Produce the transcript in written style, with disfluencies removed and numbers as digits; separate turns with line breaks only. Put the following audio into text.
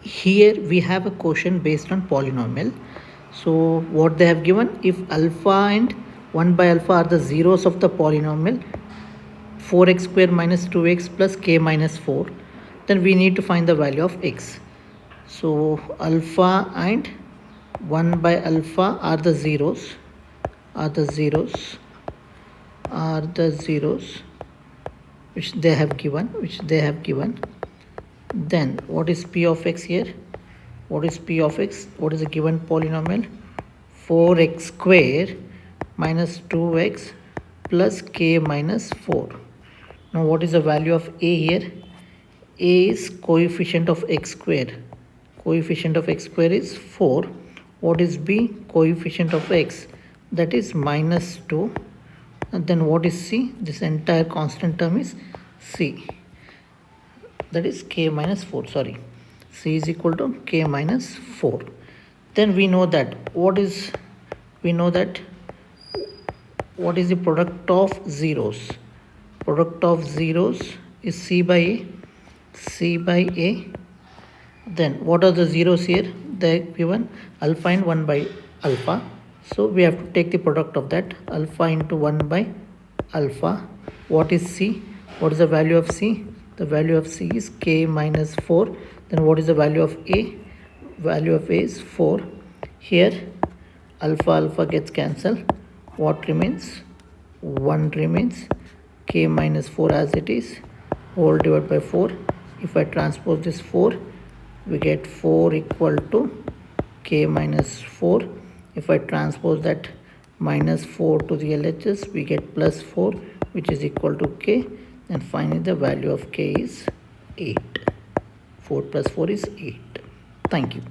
here we have a quotient based on polynomial. So what they have given, if alpha and 1 by alpha are the zeros of the polynomial 4x square minus 2x plus k minus 4, then we need to find the value of x. So alpha and 1 by alpha are the zeros, which they have given. Then what is p of x here? What is p of x? What is a given polynomial? 4x square minus 2x plus k minus 4. Now what is the value of a here? A is coefficient of x square. Coefficient of x square is 4. What is b? Coefficient of x, that is minus 2. And then what is c? This entire constant term is c, that is k minus 4. Sorry, c is equal to k minus 4. Then we know that what is the product of zeros? Product of zeros is c by a. Then what are the zeros here? They are given alpha and 1 by alpha. So we have to take the product of that, alpha into 1 by alpha. What is c? What is the value of c? The value of c is k minus 4. Then what is the value of a? Value of a is 4. Here alpha gets cancelled. What remains? 1 remains. K minus 4 as it is, whole divided by 4. If I transpose this 4, we get 4 equal to k minus 4. If I transpose that minus 4 to the LHS, we get plus 4, which is equal to k. And finally the value of k is 8. 4 plus 4 is 8. Thank you.